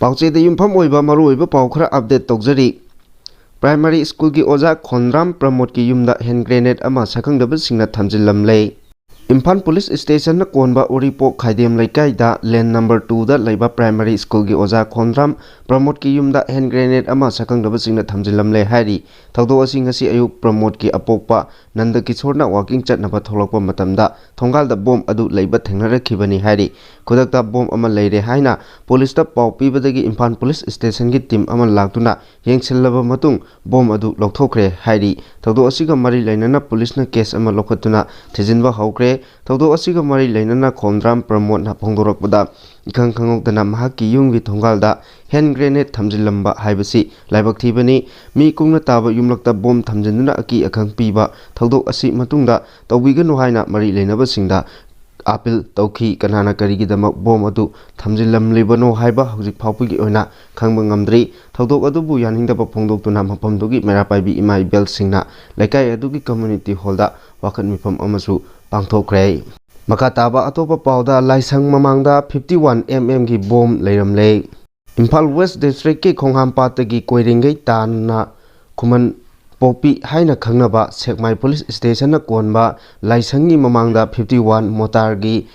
ꯄꯥꯎꯆꯦꯗ ꯌꯨꯝꯐꯝ ꯑꯣꯏꯕ ꯃꯔꯨꯑꯣꯏꯕ ꯄꯥꯎ ꯈꯔ ꯑꯞꯗꯦꯠ ꯇꯧꯖꯔꯤ꯫ ꯄ꯭ꯔꯥꯏꯃꯥꯔꯤ ꯁ꯭ꯀꯨꯜꯒꯤ ꯑꯣꯖꯥ ꯈꯣꯟꯗ꯭ꯔꯥꯝ ꯄ꯭ꯔꯃꯣꯗꯀꯤ ꯌꯨꯝꯗ ꯍꯦꯟ ꯒ꯭ꯔꯦꯅꯦꯗ ꯑꯃ ꯁꯛꯈꯪꯗꯕꯁꯤꯡꯅ ꯊꯝꯖꯤꯜꯂꯝꯂꯦ꯫ ꯏꯝꯐꯥꯜ ꯄꯨꯂꯤꯁ ꯁ꯭ꯇꯦꯁꯟꯅ ꯀꯣꯟꯕ ꯎꯔꯤꯄꯣꯛ ꯈꯥꯏꯗꯦꯝ ꯂꯩꯀꯥꯏꯗ ꯂꯦꯟ ꯅꯝꯕꯔ 2ꯗ ꯂꯩꯕ ꯄ꯭ꯔꯥꯏꯃꯥꯔꯤ ꯁ꯭ꯀꯨꯜꯒꯤ ꯑꯣꯖꯥ ꯈꯣꯟꯗ꯭ꯔꯥꯝ ꯄ꯭ꯔꯃꯣꯗꯀꯤ ꯌꯨꯝꯗ ꯍꯦꯟ ꯒ꯭ꯔꯦꯅꯦꯗ ꯑꯃ ꯁꯛꯈꯪꯗꯕꯁꯤꯡꯅ ꯊꯝꯖꯤꯜꯂꯝꯂꯦ ꯍꯥꯏꯔꯤ꯫ ꯊꯧꯗꯣꯛ ꯑꯁꯤ ꯉꯁꯤ ꯑꯌꯨꯛ ꯄ꯭ꯔꯃꯣꯗꯀꯤ ꯑꯄꯣꯛꯄ ꯅꯟꯗꯀꯤꯁꯣꯔꯅ ꯋꯥꯀꯤꯡ ꯆꯠꯅꯕ ꯊꯣꯛꯂꯛꯄ ꯃꯇꯝꯗ ꯊꯣꯡꯒꯥꯜꯗ ꯕꯣꯝ ꯑꯗꯨ ꯂꯩꯕ ꯊꯦꯡꯅꯔꯛꯈꯤꯕꯅꯤ ꯍꯥꯏꯔꯤ꯫ ꯈꯨꯗꯛꯇ ꯕꯣꯝ ꯑꯃ ꯂꯩꯔꯦ ꯍꯥꯏꯅ ꯄꯨꯂꯤꯁꯇ ꯄꯥꯎ ꯄꯤꯕꯗꯒꯤ ꯏꯝꯐꯥꯜ ꯄꯨꯂꯤꯁ ꯁ꯭ꯇꯦꯁꯟꯒꯤ ꯇꯤꯝ ꯑꯃ ꯂꯥꯛꯇꯨꯅ ꯌꯦꯡꯁꯤꯜꯂꯕ ꯃꯇꯨꯡ ꯕꯣꯝ ꯑꯗꯨ ꯂꯧꯊꯣꯛꯈ꯭ꯔꯦ ꯍꯥꯏꯔꯤ꯫ ꯊꯧꯗꯣꯛ ꯑꯁꯤꯒ ꯃꯔꯤ ꯂꯩꯅꯅ ꯄꯨꯂꯤꯁꯅ ꯀꯦꯁ ꯑꯃ ꯂꯧꯈꯠꯇꯨꯅ ꯊꯤꯖꯤꯟꯕ ꯍꯧꯈ꯭ꯔꯦ꯫ ꯊꯧꯗꯣꯛ ꯑꯁꯤꯒ ꯃꯔꯤ ꯂꯩꯅꯅ ꯈꯣꯟꯗ꯭ꯔꯥꯝ ꯄ꯭ꯔꯃꯣꯗꯅ ꯐꯣꯡꯗꯣꯔꯛꯄꯗ ꯏꯈꯪ ꯈꯪꯍꯧꯗꯅ ꯃꯍꯥꯛꯀꯤ ꯌꯨꯝꯒꯤ ꯊꯣꯡꯒꯥꯜꯗ ꯍꯦꯟ ꯒ꯭ꯔꯦꯅꯦꯗ ꯊꯝꯖꯤꯜꯂꯝꯕ ꯍꯥꯏꯕꯁꯤ ꯂꯥꯏꯕꯛ ꯊꯤꯕꯅꯤ꯫ ꯃꯤ ꯀꯨꯡꯅ ꯇꯥꯕ ꯌꯨꯝꯂꯛꯇ ꯕꯣꯝ ꯊꯝꯖꯤꯟꯗꯨꯅ ꯑꯀꯤ ꯑꯈꯪ ꯄꯤꯕ ꯊꯧꯗꯣꯛ ꯑꯁꯤ ꯃꯇꯨꯡꯗ ꯇꯧꯕꯤꯒꯅꯨ ꯍꯥꯏꯅ ꯃꯔꯤ ꯂꯩꯅꯕꯁꯤꯡꯗ ꯑꯄꯤꯜ ꯇꯧꯈꯤ꯫ ꯀꯅꯥꯅ ꯀꯔꯤꯒꯤꯗꯃꯛ ꯕꯣꯝ ꯑꯗꯨ ꯊꯝꯖꯤꯜꯂꯝꯂꯤꯕꯅꯣ ꯍꯥꯏꯕ ꯍꯧꯖꯤꯛ ꯐꯥꯎꯕꯒꯤ ꯑꯣꯏꯅ ꯈꯪꯕ ꯉꯝꯗ꯭ꯔꯤ꯫ ꯊꯧꯗꯣꯛ ꯑꯗꯨꯕꯨ ꯌꯥꯅꯤꯡꯗꯕ ꯐꯣꯡꯗꯣꯛꯇꯨꯅ ꯃꯐꯝꯗꯨꯒꯤ ꯃꯩꯔꯥ ꯄꯥꯏꯕꯤ ꯏꯃꯥ ꯏꯕꯦꯜꯁꯤꯡꯅ ꯂꯩꯀꯥꯏ ꯑꯗꯨꯒꯤ ꯀꯝꯃ꯭ꯌꯨꯅꯤꯇꯤ ꯍꯣꯜꯗ ꯋꯥꯀꯠ ꯃꯤꯐꯝ ꯑꯃꯁꯨ ꯄꯥꯡꯊꯣꯛꯈ꯭ꯔꯦ꯫ ꯃꯈꯥ ꯇꯥꯕ ꯑꯇꯣꯞꯄ ꯄꯥꯎꯗ ꯂꯥꯏꯁꯪ ꯃꯃꯥꯡꯗ 51mm ꯒꯤ ꯕꯣꯝ ꯂꯩꯔꯝꯂꯦ꯫ ꯏꯝꯐꯥꯜ ꯋꯦꯁ ꯗꯤꯁꯇ꯭ꯔꯤꯛꯀꯤ ꯈꯣꯡꯍꯥꯝꯄꯥꯠꯇꯒꯤ ꯀꯣꯏꯔꯦꯡꯒꯩ ꯇꯥꯟꯅ ꯈꯨꯃꯟ ꯄꯣꯛꯄꯤ ꯍꯥꯏꯅ ꯈꯪꯅꯕ ꯁꯦꯛꯃꯥꯏ ꯄꯨꯂꯤꯁ ꯁ꯭ꯇꯦꯁꯟꯅ ꯀꯣꯟꯕ ꯂꯥꯏꯁꯪꯒꯤ ꯃꯃꯥꯡꯗ 51 ꯃꯣꯇꯥꯔꯒꯤ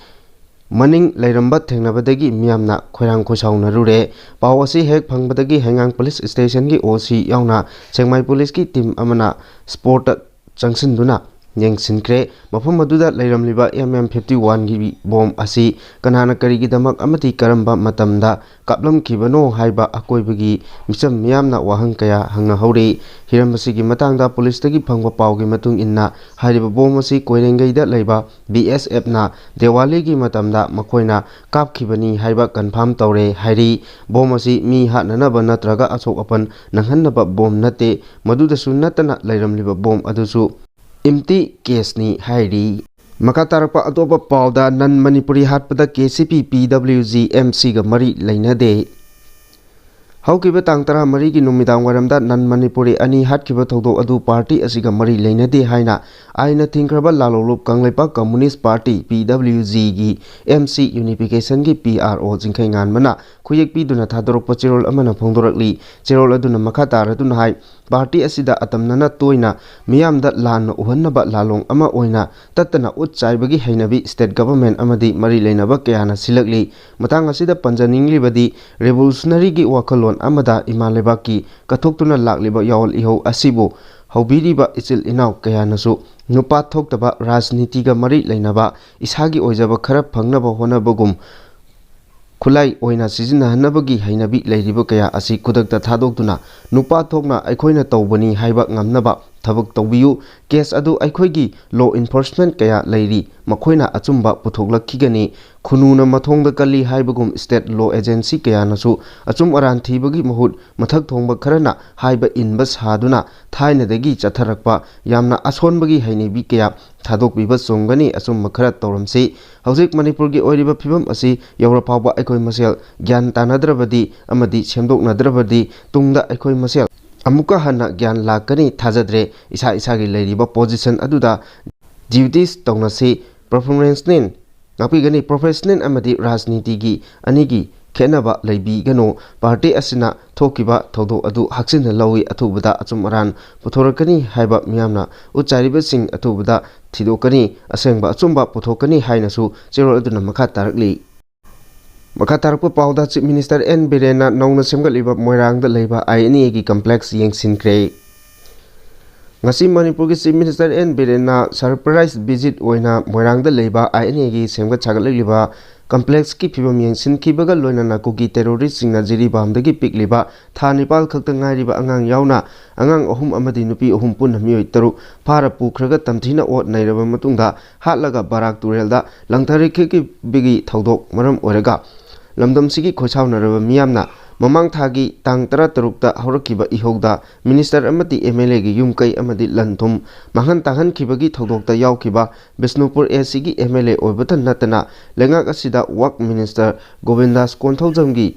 ꯃꯅꯤꯡ ꯂꯩꯔꯝꯕ ꯊꯦꯡꯅꯕꯗꯒꯤ ꯃꯤꯌꯥꯝꯅ ꯈꯣꯏꯔꯥꯡ ꯈꯣꯏꯁꯥꯎꯅꯔꯨꯔꯦ꯫ ꯄꯥꯎ ꯑꯁꯤ ꯍꯦꯛ ꯐꯪꯕꯗꯒꯤ ꯍꯩꯉꯥꯡ ꯄꯨꯂꯤꯁ ꯁ꯭ꯇꯦꯁꯟꯒꯤ ꯑꯣ.ꯁꯤ ꯌꯥꯎꯅ ꯁꯦꯛꯃꯥꯏ ꯄꯨꯂꯤꯁꯀꯤ ꯇꯤꯝ ꯑꯃꯅ ꯁ꯭ꯄꯣꯔꯠꯇ ꯆꯪꯁꯤꯟꯗꯨꯅ ꯌꯦꯡꯁꯤꯟꯈ꯭ꯔꯦ꯫ ꯃꯐꯝ ꯑꯗꯨꯗ ꯂꯩꯔꯝꯂꯤꯕ MM-51ꯒꯤ ꯕꯣꯝ ꯑꯁꯤ ꯀꯅꯥꯅ ꯀꯔꯤꯒꯤꯗꯃꯛ ꯑꯃꯗꯤ ꯀꯔꯝꯕ ꯃꯇꯝꯗ ꯀꯥꯞꯂꯝꯈꯤꯕꯅꯣ ꯍꯥꯏꯕ ꯑꯀꯣꯏꯕꯒꯤ ꯃꯤꯆꯝ ꯃꯤꯌꯥꯝꯅ ꯋꯥꯍꯪ ꯀꯌꯥ ꯍꯪꯅꯍꯧꯔꯤ꯫ ꯍꯤꯔꯝ ꯑꯁꯤꯒꯤ ꯃꯇꯥꯡꯗ ꯄꯨꯂꯤꯁꯇꯒꯤ ꯐꯪꯕ ꯄꯥꯎꯒꯤ ꯃꯇꯨꯡ ꯏꯟꯅ ꯍꯥꯏꯔꯤꯕ ꯕꯣꯝ ꯑꯁꯤ ꯀꯣꯏꯔꯦꯡꯒꯩꯗ ꯂꯩꯕ BSFꯅ ꯗꯤꯋꯥꯂꯤꯒꯤ ꯃꯇꯝꯗ ꯃꯈꯣꯏꯅ ꯀꯥꯞꯈꯤꯕꯅꯤ ꯍꯥꯏꯕ ꯀꯟꯐꯥꯔꯝ ꯇꯧꯔꯦ ꯍꯥꯏꯔꯤ꯫ ꯕꯣꯝ ꯑꯁꯤ ꯃꯤ ꯍꯥꯠꯅꯅꯕ ꯅꯠꯇ꯭ꯔꯒ ꯑꯁꯣꯛ ꯑꯄꯟ ꯅꯪꯍꯟꯅꯕ ꯕꯣꯝ ꯅꯠꯇꯦ꯫ ꯃꯗꯨꯗꯁꯨ ꯅꯠꯇꯅ ꯂꯩꯔꯝꯂꯤꯕ ꯕꯣꯝ ꯑꯗꯨꯁꯨ ꯏꯝꯇꯤ ꯀꯦꯁꯅꯤ ꯍꯥꯏꯔꯤ꯫ ꯃꯈꯥ ꯇꯥꯔꯛꯄ ꯑꯇꯣꯞꯄ ꯄꯥꯎꯗ ꯅꯟ ꯃꯅꯤꯄꯨꯔꯤ ꯍꯥꯠꯄꯗ KCP PWG MCꯒ ꯃꯔꯤ ꯂꯩꯅꯗꯦ꯫ ꯍꯧꯈꯤꯕ ꯇꯥꯡ 14ꯒꯤ ꯅꯨꯃꯤꯗꯥꯡꯋꯥꯏꯔꯝꯗ ꯅꯟ ꯃꯅꯤꯄꯨꯔꯤ 2 ꯍꯥꯠꯈꯤꯕ ꯊꯧꯗꯣꯛ ꯑꯗꯨ ꯄꯥꯔꯇꯤ ꯑꯁꯤꯒ ꯃꯔꯤ ꯂꯩꯅꯗꯦ ꯍꯥꯏꯅ ꯑꯥꯏꯟꯅ ꯊꯤꯡꯈ꯭ꯔꯕ ꯂꯥꯂꯣꯡꯂꯨꯞ ꯀꯪꯂꯩꯄꯥꯛ ꯀꯝꯃ꯭ꯌꯨꯅꯤꯁꯠ ꯄꯥꯔꯇꯤ PWGꯒꯤ MC ꯌꯨꯅꯤꯐꯤꯀꯦꯁꯟꯒꯤ PRO ꯆꯤꯡꯈꯩꯉꯥꯟꯕꯅ ꯈꯨꯌꯦꯛ ꯄꯤꯗꯨꯅ ꯊꯥꯗꯣꯔꯛꯄ ꯆꯦꯔꯣꯜ ꯑꯃꯅ ꯐꯣꯡꯗꯣꯔꯛꯂꯤ꯫ ꯆꯦꯔꯣꯜ ꯑꯗꯨꯅ ꯃꯈꯥ ꯇꯥꯔꯗꯨꯅ ꯍꯥꯏ ꯄꯥꯔꯇꯤ ꯑꯁꯤꯗ ꯑꯇꯝꯅꯅ ꯇꯣꯏꯅ ꯃꯤꯌꯥꯝꯗ ꯂꯥꯟꯅ ꯎꯍꯟꯅꯕ ꯂꯥꯂꯣꯡ ꯑꯃ ꯑꯣꯏꯅ ꯇꯠꯇꯅ ꯎꯠ ꯆꯥꯏꯕꯒꯤ ꯍꯩꯅꯕꯤ ꯁ꯭ꯇꯦꯠ ꯒꯚꯔꯟꯃꯦꯟꯠ ꯑꯃꯗꯤ ꯃꯔꯤ ꯂꯩꯅꯕ ꯀꯌꯥꯅ ꯁꯤꯜꯂꯛꯂꯤ꯫ ꯃꯇꯥꯡ ꯑꯁꯤꯗ ꯄꯟꯖꯅꯤꯡꯂꯤꯕꯗꯤ ꯔꯤꯚꯣꯂꯨꯁꯅꯔꯤꯒꯤ ꯋꯥꯈꯜꯂꯣꯟ ꯑꯃꯗ ꯏꯃꯥ ꯂꯩꯕꯥꯛꯀꯤ ꯀꯠꯊꯣꯛꯇꯨꯅ ꯂꯥꯛꯂꯤꯕ ꯌꯥꯑꯣꯜ ꯏꯍꯧ ꯑꯁꯤꯕꯨ ꯍꯧꯕꯤꯔꯤꯕ ꯏꯆꯤꯜ ꯏꯅꯥꯎ ꯀꯌꯥꯅꯁꯨ ꯅꯨꯄꯥ ꯊꯣꯛꯇꯕ ꯔꯥꯖꯅꯤꯇꯤꯒ ꯃꯔꯤ ꯂꯩꯅꯕ ꯏꯁꯥꯒꯤ ꯑꯣꯏꯖꯕ ꯈꯔ ꯐꯪꯅꯕ ꯍꯣꯠꯅꯕꯒꯨꯝ ꯈꯨꯠꯂꯥꯏ ꯑꯣꯏꯅ ꯁꯤꯖꯤꯟꯅꯍꯟꯅꯕꯒꯤ ꯍꯩꯅꯕꯤ ꯂꯩꯔꯤꯕ ꯀꯌꯥ ꯑꯁꯤ ꯈꯨꯗꯛꯇ ꯊꯥꯗꯣꯛꯇꯨꯅ ꯅꯨꯄꯥ ꯊꯣꯛꯅ ꯑꯩꯈꯣꯏꯅ ꯇꯧꯕꯅꯤ ꯍꯥꯏꯕ ꯉꯝꯅꯕ ꯊꯕꯛ ꯇꯧꯕꯤꯌꯨ꯫ ꯀꯦꯁ ꯑꯗꯨ ꯑꯩꯈꯣꯏꯒꯤ ꯂꯣ ꯏꯟꯐꯣꯔꯁꯃꯦꯟꯠ ꯀꯌꯥ ꯂꯩꯔꯤ ꯃꯈꯣꯏꯅ ꯑꯆꯨꯝꯕ ꯄꯨꯊꯣꯛꯂꯛꯈꯤꯒꯅꯤ꯫ ꯈꯨꯟꯅꯨꯅ ꯃꯊꯣꯡꯗ ꯀꯜꯂꯤ ꯍꯥꯏꯕꯒꯨꯝ ꯁ꯭ꯇꯦꯠ ꯂꯣ ꯑꯦꯖꯦꯟꯁꯤ ꯀꯌꯥꯅꯁꯨ ꯑꯆꯨꯝ ꯑꯔꯥꯟ ꯊꯤꯕꯒꯤ ꯃꯍꯨꯠ ꯃꯊꯛ ꯊꯣꯡꯕ ꯈꯔꯅ ꯍꯥꯏꯕ ꯏꯟꯕ ꯁꯥꯗꯨꯅ ꯊꯥꯏꯅꯗꯒꯤ ꯆꯠꯊꯔꯛꯄ ꯌꯥꯝꯅ ꯑꯁꯣꯟꯕꯒꯤ ꯍꯩꯅꯕꯤ ꯀꯌా ꯊꯥꯗꯣꯛꯄꯤꯕ ꯆꯨꯝꯒꯅꯤ꯫ ꯑꯆꯨꯝꯕ ꯈꯔ ꯇꯧꯔꯝꯁꯤ꯫ ꯍꯧꯖꯤꯛ ꯃꯅꯤꯄꯨꯔꯒꯤ ꯑꯣꯏꯔꯤꯕ ꯐꯤꯚꯝ ꯑꯁꯤ ꯌꯧꯔꯐꯥꯎꯕ ꯑꯩꯈꯣꯏ ꯃꯁꯦꯜ ꯒ꯭ꯌꯥꯟ ꯇꯥꯅꯗ꯭ꯔꯕꯗꯤ ꯑꯃꯗꯤ ꯁꯦꯝꯗꯣꯛꯅꯗ꯭ꯔꯕꯗꯤ ꯇꯨꯡꯗ ꯑꯩꯈꯣꯏ ꯃꯁꯦꯜ ꯑꯃꯨꯛꯀ ꯍꯟꯅ ꯒ꯭ꯌꯥꯟ ꯂꯥꯛꯀꯅꯤ ꯊꯥꯖꯗ꯭ꯔꯦ꯫ ꯏꯁꯥ ꯏꯁꯥꯒꯤ ꯂꯩꯔꯤꯕ ꯄꯣꯖꯤꯁꯟ ꯑꯗꯨꯗ ꯗ꯭ꯌꯨꯇꯤꯁ ꯇꯧꯅꯁꯤ꯫ ꯄ꯭ꯔꯣꯐꯦꯁꯅꯦꯜ ꯑꯃꯗꯤ ꯔꯥꯖꯅꯤꯇꯤꯒꯤ ꯑꯅꯤꯒꯤ ꯈꯦꯠꯅꯕ ꯂꯩꯕꯤꯒꯅꯨ꯫ ꯄꯥꯔꯇꯤ ꯑꯁꯤꯅ ꯊꯣꯛꯈꯤꯕ ꯊꯧꯗꯣꯛ ꯑꯗꯨ ꯍꯛꯆꯤꯟꯅ ꯂꯧꯏ ꯑꯊꯨꯕꯗ ꯑꯆꯨꯝ ꯑꯔꯥꯟ ꯄꯨꯊꯣꯔꯛꯀꯅꯤ ꯍꯥꯏꯕ ꯃꯤꯌꯥꯝꯅ ꯎꯠ ꯆꯥꯏꯔꯤꯕꯁꯤꯡ ꯑꯊꯨꯕꯗ ꯊꯤꯗꯣꯛꯀꯅꯤ ꯑꯁꯦꯡꯕ ꯑꯆꯨꯝꯕ ꯄꯨꯊꯣꯛꯀꯅꯤ ꯍꯥꯏꯅꯁꯨ ꯆꯦꯔꯣꯜ ꯑꯗꯨꯅ ꯃꯈꯥ ꯇꯥꯔꯛꯂꯤ꯫ ꯃꯈꯥ ꯇꯥꯔꯛꯄ ꯄꯥꯎꯗ ꯆꯤꯐ ꯃꯤꯅꯤꯁꯇꯔ N ꯕꯤꯔꯦꯟꯅ ꯅꯧꯅ ꯁꯦꯝꯒꯠꯂꯤꯕ ꯃꯣꯏꯔꯥꯡꯗ ꯂꯩꯕ INA-ꯒꯤ ꯀꯝꯄ꯭ꯂꯦꯛꯁ ꯌꯦꯡꯁꯤꯟꯈ꯭ꯔꯦ꯫ ꯉꯁꯤ ꯃꯅꯤꯄꯨꯔꯒꯤ ꯆꯤꯐ ꯃꯤꯅꯤꯁꯇꯔ N ꯕꯤꯔꯦꯟꯅ ꯁꯔꯄ꯭ꯔꯥꯏꯖ ꯚꯤꯖꯤꯠ ꯑꯣꯏꯅ ꯃꯣꯏꯔꯥꯡꯗ ꯂꯩꯕ INA-ꯒꯤ ꯁꯦꯝꯒꯠ ꯁꯥꯒꯠꯂꯛꯂꯤꯕ ꯀꯝꯄ꯭ꯂꯦꯛꯁꯀꯤ ꯐꯤꯚꯝ ꯌꯦꯡꯁꯤꯟꯈꯤꯕꯒ ꯂꯣꯏꯅꯅ ꯀꯨꯀꯤ ꯇꯦꯔꯣꯔꯤꯁꯁꯤꯡꯅ ꯖꯤꯔꯤꯕꯥꯝꯗꯒꯤ ꯄꯤꯛꯂꯤꯕ ꯊꯥ 9 ꯈꯛꯇ ꯉꯥꯏꯔꯤꯕ ꯑꯉꯥꯡ ꯌꯥꯎꯅ ꯑꯉꯥꯡ 3 ꯑꯃꯗꯤ ꯅꯨꯄꯤ 3 ꯄꯨꯟꯅ ꯃꯤꯑꯣꯏ 6 ꯐꯥꯔ ꯄꯨꯈ꯭ꯔꯒ ꯇꯝꯊꯤꯅ ꯑꯣꯠ ꯅꯩꯔꯕ ꯃꯇꯨꯡꯗ ꯍꯥꯠꯂꯒ ꯕꯥꯔꯥꯛ ꯇꯨꯔꯦꯜꯗ ꯂꯪꯊꯔꯛꯈꯤꯕꯒꯤ ꯊꯧꯗꯣꯛ ꯃꯔꯝ ꯑꯣꯏꯔꯒ ꯂꯝꯗꯝꯁꯤꯒꯤ ꯈꯣꯏꯁꯥꯎꯅꯔꯕ ꯃꯤꯌꯥꯝꯅ ꯃꯃꯥꯡ ꯊꯥꯒꯤ ꯇꯥꯡ 16ꯇ ꯍꯧꯔꯛꯈꯤꯕ ꯏꯍꯧꯗ ꯃꯤꯅꯤꯁꯇꯔ ꯑꯃꯗꯤ MLA-ꯒꯤ ꯌꯨꯝꯀꯩ ꯑꯃꯗꯤ ꯂꯟ ꯊꯨꯝ ꯃꯥꯡꯍꯟ ꯇꯥꯛꯍꯟꯈꯤꯕꯒꯤ ꯊꯧꯗꯣꯛꯇ ꯌꯥꯎꯈꯤꯕ ꯕꯤꯁꯅꯨꯄꯨꯔ AC-ꯒꯤ MLA ꯑꯣꯏꯕꯇ ꯅꯠꯇꯅ ꯂꯩꯉꯥꯛ ꯑꯁꯤꯗ ꯋꯛꯐ ꯃꯤꯅꯤꯁꯇꯔ ꯒꯣꯕꯤꯟꯗꯥꯁ ꯀꯣꯟꯊꯧꯖꯝꯒꯤ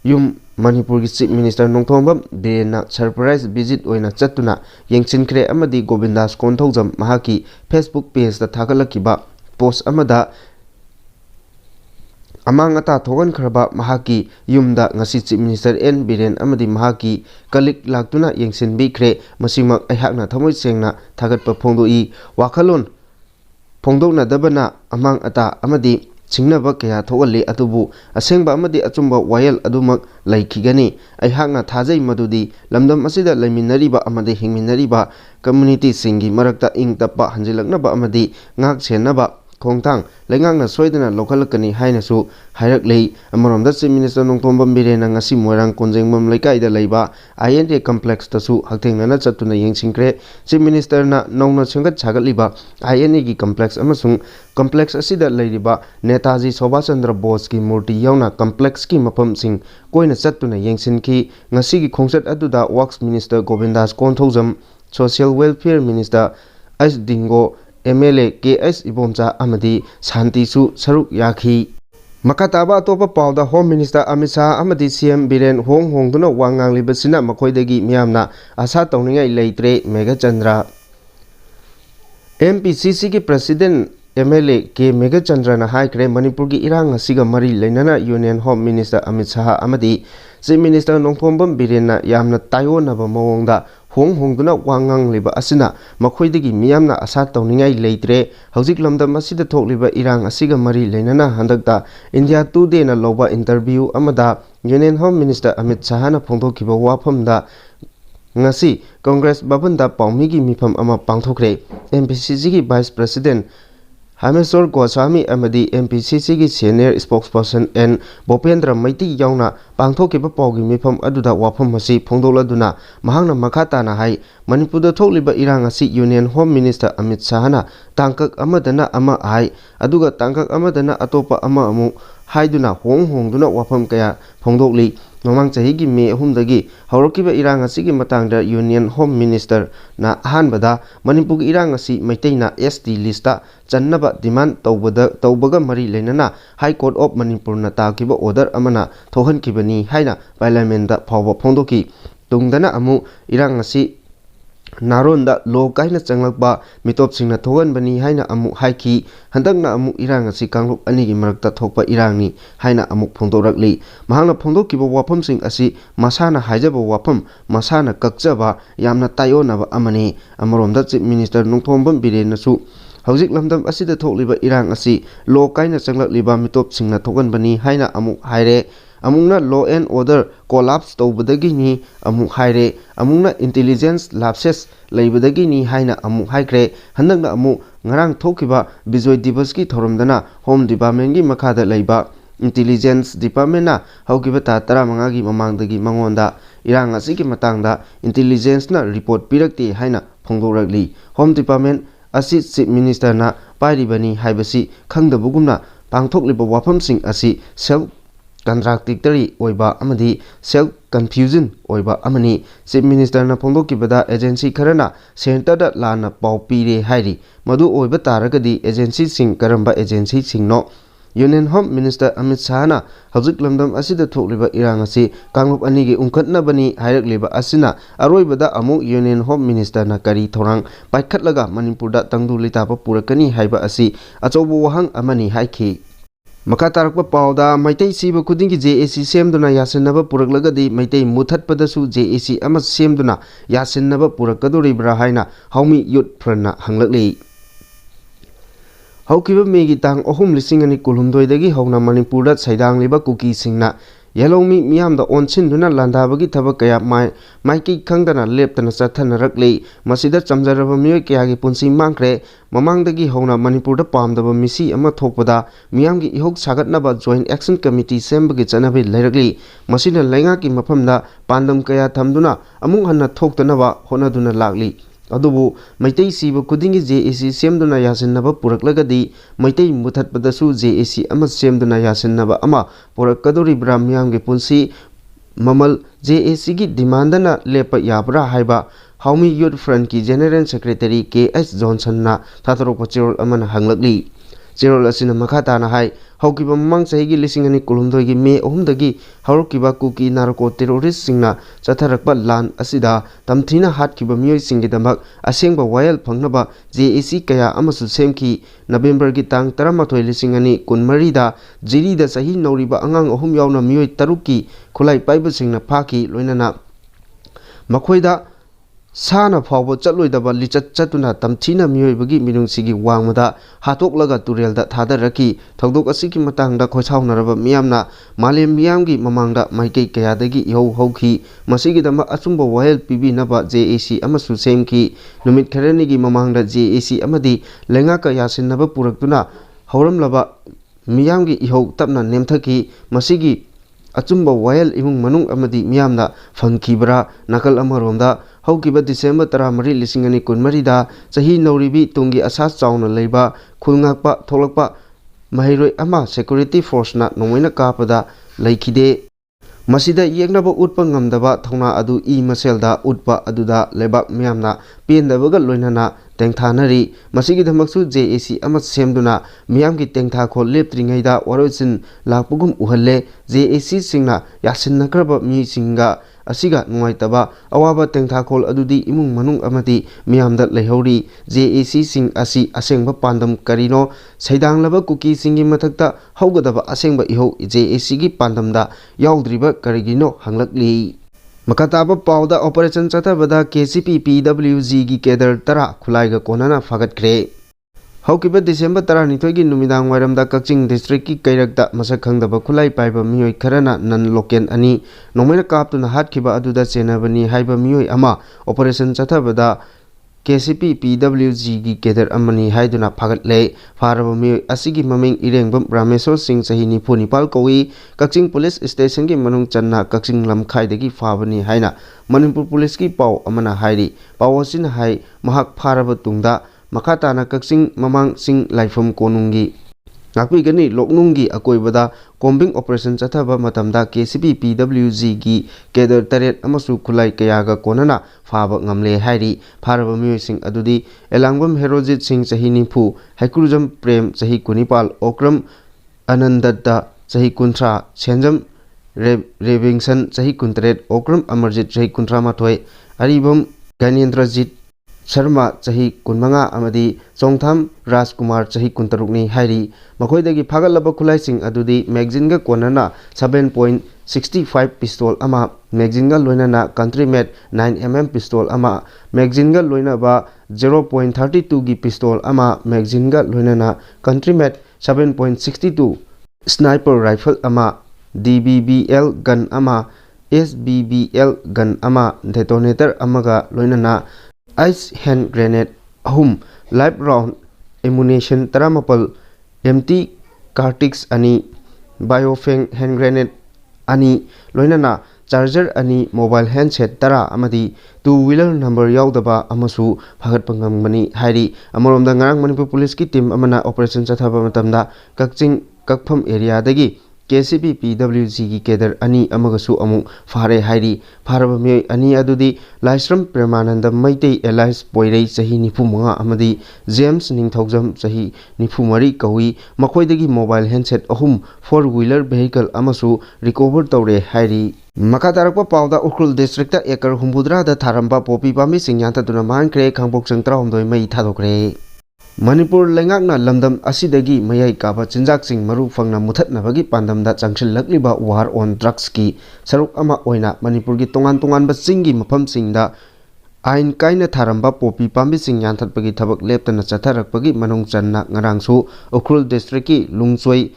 ꯌꯨꯝ ꯃꯅꯤꯄꯨꯔꯒꯤ ꯆꯤꯐ ꯃꯤꯅꯤꯁꯇꯔ ꯅꯣꯡꯊꯣꯝꯕꯝ ꯕꯤꯔꯦꯟꯅ ꯁꯔꯄ꯭ꯔꯥꯏꯖ ꯚꯤꯖꯤꯠ ꯑꯣꯏꯅ ꯆꯠꯇꯨꯅ ꯌꯦꯡꯁꯤꯟꯈ꯭ꯔꯦ ꯑꯃꯗꯤ ꯒꯣꯕꯤꯟꯗꯥꯁ ꯀꯣꯟꯊꯧꯖꯝ ꯃꯍꯥꯛꯀꯤ ꯐꯦꯁꯕꯨꯛ ꯄꯦꯖꯗ ꯊꯥꯒꯠꯂꯛꯈꯤꯕ ꯄꯣꯁꯠ ꯑꯃꯗ amang ata thogan khraba mahaki yumda ngasi chief minister N Biren amadi mahaki kalik laktuna yengsin bikre masimak aihakna thamoi sengna thagatpa phongdoi wakhalon phongdokna dabana amang ata amadi singnaba kaya thogali atubu asengba amadi achumba wayal adumak laikhigani aihakna thajai madudi lamdam asida laiminariba amadi hingminariba community singi marakta ingtapa hanjilaknaba amadi ngak senaba khongtang lengangna soidana lokhalakani hainasu hairak amaramda chief minister nongtombam birena ngasi moirang konjengbam leikaida leiba INA complex tasu haktengnana chatuna yengsingkre chief minister na nongna sengat chagatliba INA gi complex amasung complex asida leiriba Netaji Subhash Chandra Bose ki murti yauna complex ki mapam sing koina chatuna yengsinki ngasi gi khongsat aduda works minister Govindas Konthojam social welfare minister S Dingo MLA KS Ibomcha amadi Shanti su saruk yakhi makataba atopa pauda home minister Amit Shah amadi CM Biren hongduna wangang libasina makoidagi miyamna asa tawningai leitre Mega Chandra MPCC ki president MLA K Mega Chandra na haikre Manipur ki irang asiga mari leinana Union Home Minister Amit Shah amadi chief minister Nongthombam Biren na yamna tayonaba mawongda hongduna wangang liba asina makoidagi miyamna asa tawningai leitre hojik lamdam asida thokliba irang asiga mari leinana handakta India Today na loba interview amada Union Home Minister Amit Shah na phongthokiba wafamda ngasi Congress babanda paumigi mifam ama pangthokre MPCC gi vice president Hameswar Goswami amadi MPCC gi senior spokesperson N Bopendra Maiti yauna pangthokiba paugi mifam aduda wafam masi phongdoladuna mahangna makhata na hai Manipurda thokliba irang asi Union Home Minister Amit Shah na tangkak amadana ama hai aduga tangkak amadana atopa ama amu haiduna hongduna wafam kaya phongdokli mamang chahi gi me ahumdagi haurokiba irang asi gi matangda Union Home Minister na ahanbada Manipur gi irang asi maiteina ST lista channaba demand tawbaga mari leinana High Court of Manipur na takiba order amana thohankibani haina parliament da phawba phongdoki tungdana amu irang asi naronda lo kaina changlakba mitop singna thogan bani haina amu haiki handakna amu irang asi kanglup ani gi marakta thokpa irangni haina amuk phongdorakli mahangna phongdokiba wafam sing asi masana haijaba wafam masana kakjaba yamna tayonaba amani amaromda chief minister Nongthombam Biren nasu hojik lamdam asida thokliba irang asi lo kaina changlakliba mitop singna thogan bani haina amuk haire amungna law and order collapse tawbadagi ni amuk haire amungna intelligence lapses leibadagi ni haina amuk haikre handakna amuk ngarang thokiba Bijoy Divas ki thoromdana home department gi makhada leiba intelligence department na haukiba ta 15 gi mamangdagi mangonda irang asi ki matangda intelligence na report pirakti haina phongdorakli home department asi chief minister na pairibani haibasi khangdabugumna pangthokliba wafamsing asi self contradictory oiba amadi self confusion oiba amani chief minister na phongdokibada agency kharana center da lana pau pire hairi madu oiba taragadi agency sing karamba agency sing no Union Home Minister Amit Shah na hojik lamdam asida thokliba irang asi kanglup ani gi ungkhatna bani hairakliba asina aroibada amu Union Home Minister na kari thorang paikhatlaga Manipurda tangdu litapa purakani haiba asi achobo wahang amani haiki Makatarakpa pauda maitai siba kudingi JAC semduna yasinaba puraklagadi maitai muthatpadasu JAC ama semduna yasinaba purakadoribra haina haumi youth frana hanglakli haukiba megi tang 3,200 hauna Manipurda saidang kuki singna Yellomi miyamda onsin landabagi thaba kaya maiki khangdana leptana chathanrakli masida chamjaraba mioi kayagi punsi mangkre mamangdagi hauna Manipurda pamdaba misi ama thokpada miyamgi ihok sagatnaba joint action committee sembagi chanabi leirakli masina laingaki mafamda pandam kaya thamduna amung hanna thoktanaba honaduna lakli adubu maitai siba kudingi JAC semduna yasinaba puraklagadi maitai muthatpadasu JAC ama semduna yasinaba ama purakadori bramyamge punsi mamal JAC gi demandana lepa yabra haiba haumi youth front ki general secretary KS Johnson na thataro pachirol amana hanglakli Chirol asina makhatana hai haukiba mamang sahigi lisingani kulumdoi Mei 3 dagi haurukiba kuki narco terrorist singna chatharakpa lan asida tamthina hatkiba mioi singidamak asengba wayal phangnaba JAC kaya amasu semki November gi tang 13 lisingani kunmari da jiri da sahi nauriba angang ahum yauna mioi taruki khulai paiba singna phaki loinana makhoida Sana Fawbo Chatloidaba Lichat Chatuna Tamthina Meoi Minungsigi Wangmada Hatoklaga Turelda Thadaraki Thogdok Asiki Matangda Khochaunaraba Miyamna Malem Miyamgi Mamangda Maikei Kayadagi Iho Hauki Masigidama Asumba Wahel Pibinaba JAC Amasu Semki Numit Kharanigi Mamangda JAC Amadi Lengaka Yasinaba Puraktuna Hauramlaba Miyamgi Iho Tapna Nemthaki Masigi Achumba Wahel Imung Manung Amadi Miyamna Fangkibra Nakal Amaromda Haukiba December 13 lisingani kunmari da sahi nauribi tungi asa chauna leiba khulngakpa tholakpa mahiroi ama security force na nomoina kapada laikide masida yeknaba utpa ngamdaba thona adu maselda utpa aduda lebak miyamna pendabaga loinana tengthanari masigi dhamaksu JAC ama semduna miyamgi tengtha khol leptringaida waroichin lakpugum uhalle JAC singna yasinnakraba mi singa asiga nuaitaba awaba tengtha khol adudi imung manung amati miyamda leihori JAC sing asi asengba pandam karino saidanglaba kuki singi mathakta haugadaba asengba iho JAC gi pandamda yaudriba karigino hanglakli Makataba Pauda Operation Chatabada KCP PWG gi Kedar Tara Khulaiga Konana Fagat Kre Haukiba December 12 gi Numidang Wairamda Kaching District ki Kairakta Masak Khangdaba Khulai Paiba Mioi Kharana Nan Loken Ani Nomena Kaptuna Hatkiba Aduda Chenabani Haiba Mioi Ama Operation Chatabada KCP PWG gi Kedar Amani Haiduna Fagat Le Faraba Mioi Asigi Maming Irengbam Ramesor Singh Sahi Nipal Kowi Kaching Police Station gi Manung Channa Kaching Lamkhai dagi Fabani Haina Manipur Police ki Pau Amana Hairi Pawasin Hai Mahak Faraba Tungda Makatana Kaching Mamang Sing Laifam Konungi Nakpigani Loknungi Akoibada Combing Operation Chathaba Matamda KCP PWG gi Kedar Taret Amasu Khulai Kayaga Konana Faba Ngamle Hairi Faraba Mioi Sing Adudi Elangbam Herojit Singh Sahi Nimpu Haikurujam Prem Sahi Kunipal Okram Anandada Sahi Kuntra Senjam Revingson Sahi Kuntret Okram Amarjit Sahi Kuntra Matoi Aribam Ganyendrajit Sharma Sahi Kunmanga Amadi Songtham Rajkumar Sahi Kuntarukni Hairi Makhoidagi Phagalaba Khulai Sing Adudi Magazine Konana 7.65 pistol ama Magazine Loinana Countrymed 9mm pistol ama Magazine Loinaba 0.32 gi pistol ama Magazine Loinana Countrymed 7.62 Sniper rifle ama DBBL gun ama SBBL gun ama detonator amaga loinana Ice hand grenade ahum live round ammunition 13 empty cartridge ani biofeng hand grenade ani loinana charger ani mobile handset tara amadi two wheeler number yaudaba amasu phagat pangamani hairi amoromda ngarang Manipur police ki team amana operation chathaba matamda kakching kakpham area dagi KCP PWG ki Kedar ani amagasu amu fare hairi faraba Meoi ani adudi Laisram Premananda Maitei Elias Poirei sahi 95 amadi James Ningthaujam sahi 94 kawi makhoidagi mobile handset ahum four wheeler vehicle amasu recover tawre hairi Makatarakpa Pauda Ukrul District Ekar Humbudra da Tharamba Popi Pami Singyanta Tuna Mankre Kangpok Sangtra Homdoi Mai Thadokre Manipur Lengakna Lamdam Asidagi Mayai Kaba Chinjak Sing Maru Fangna Muthatnabagi Pandamda Changshilakliba War on Drugs ki Saruk Ama Oina Manipur gi Tongan ba Singgi Mafam Singda Ain Kaina Tharamba Popi Pambi Sing Yanthatpagi Thabak Leptana Chatharakpagi Manung Channa Ngarangsu Ukrul District ki Lungchoi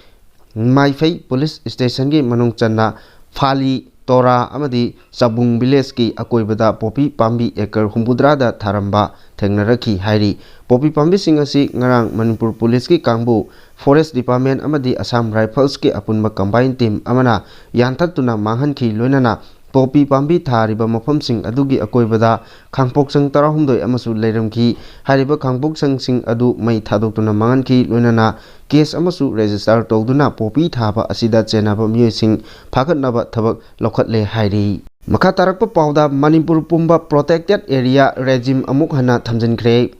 Maifei Police Station gi Manung Channa Fali Tora Amadi Sabung Village ki Akoibada Popi Pambi Ekar Humbudra da Tharamba Thengnaraki Hairi Popi Pambi Singasi Ngarang Manipur Police ki Kangbu Forest Department Amadi Assam Rifles ki Apunba Combined Team Amana Yantatuna Manghan ki Loinana Popi Pambi Thariba Mafam Sing Adugi Akoibada Kangpok Sang Tarahumdoi Amasu Leiram ki Hariba Kangpok Sang Sing Adu Mai Thadokuna Mangan ki Loinana Case Amasu Register Togduna Popi Thaba Asida Chenaba Meoi Sing Phagatnaba Thabak Lokhatle Hairi Makatarakpa Pauda Manipur Pumba Protected Area Regime Amuk Hana Thamjinkre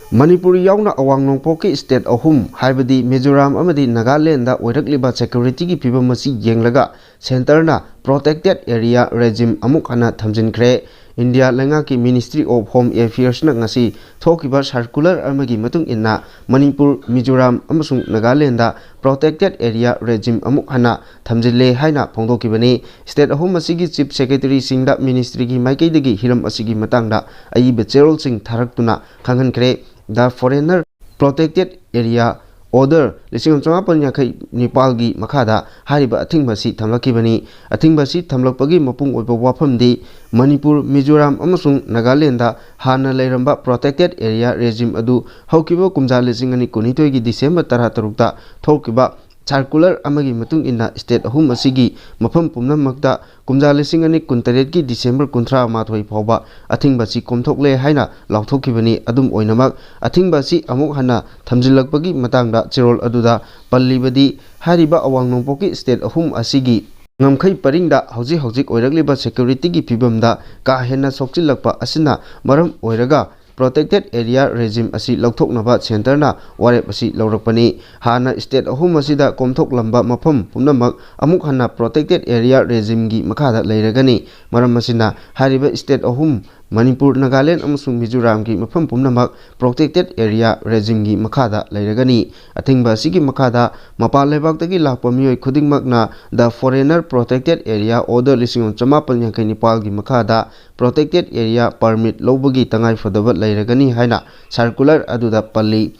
Manipur yauna awang nongpoki state ahum haibadi Mizoram amadi Nagaland da oirakliba security gi phibam masi yenglaga center na protected area regime amuk hana thamjinkhre. India lenga ki Ministry of Home Affairs na ngasi thokiba circular amagi matung inna Manipur, Mizoram amasung Nagaland da protected area regime amuk hana thamjille haina phongdokibani. State ahum asigi chief secretary singda ministry gi maikaidagi hiram asigi matangda ayiba cherol sing tharaktuna khanghankre. The Foreigner Protected Area Order Lising Yakai Nepalgi Makada Hariba Atingbasi Thamlakibani Atingbasi Thamlakpagi Mapung Oiba Wapamdi Manipur, Mizoram Amasung Nagalanda Hana Lairamba Protected Area Regime Adu Haukiba Kumja Lisingani Kunitoigi December Taratarukta Thokiba Circular amagi matung inna state ahum asigi mafam pumnamakta kumja lisingani kuntaretgi December kuntra mathoi phawba atingbasi komthokle haina lauthokibani adum oinamak atingbasi amuk hana thamjilakpagi matangda cherol aduda pallibadi hariba awang nongpoki state ahum asigi ngamkhai paringda hojik oiragliba security gi phibamda ka henna sokchilakpa asina maram oiraga Protected Area Regime asi lauthoknaba center na warep asi laurakpani hana state ahum asida komthok lamba mafam pumnamak amuk hana Protected Area Regime gi makhada leiragani maram asina hariba state ahum Manipur, Nagaland amasung Mizoram gi mafam pumnamak Protected Area Regime gi makhada leiragani athingba asigi makhada mapal lebaktagi lakpa mioi khudingmakna The Foreigner Protected Area Order 1959 gi makhada Protected Area Permit lobagi tangai fadaba leiragani haina circular aduda palli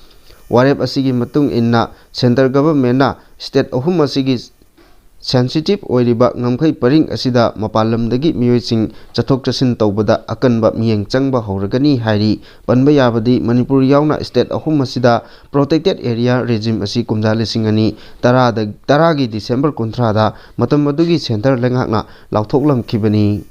warep asigi matung inna center government na state ahum asigi sensitive oiriba ngamkhai paring asida mapalamdagi miyoising chathok chasin tawbada akanba miyeng changba horagani hairi panba yabadi Manipur yauna state ahum asida protected area regime asi kumja lisingani taragi December kuntrada matam adugi center lengakna lauthoklamkhibani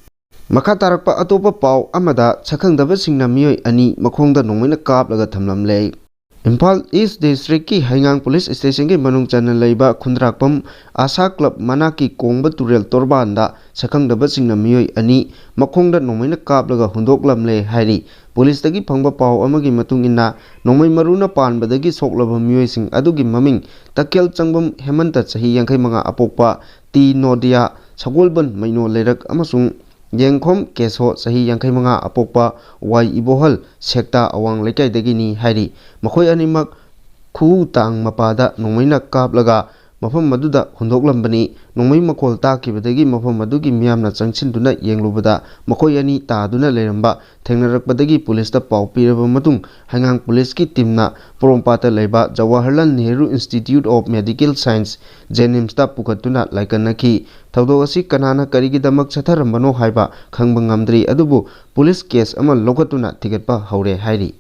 makha tarakpa atopa paw amada chakhangdaba singna miyoi ani makhongda nongmaina kaplaga thamlamle Imphal East District ki Haingang Police Station ki manung chana leiba khundrakpam Asa Club manaki kongba turel torbanda sakhangdaba singna miyoi ani makhongda nongmaina kaplaga hundoklamle hairi police tagi phangba paw amagi matung inna nongmai maruna panbadagi soklaba miyoi sing adugi maming takel changbam hemanta chahi 65 apokpa T Nodia Sagolban maino leirak amasung Yengkhom Keso Sahi 55 apokpa Y Ibohal Sekta Awang Lekai Dagini Hairi Makhoi animak khu tang mapada nongmaina kaplaga mafam maduda hundokhlambani nongmai makhol takibadagi mafam madugi miyamna changchinduna yenglubada makhoi ani taduna leramba thengnarakpadagi police ta paw piraba matung Haingang police ki teamna Porompata leiba Jawaharlal Nehru Institute of Medical Science JNIMS ta pukatuna laikanaki thawdo asi kanana karigidamak chatharambano haiba khangba ngamdri adubu police case ama lokatuna thigatpa haure hairi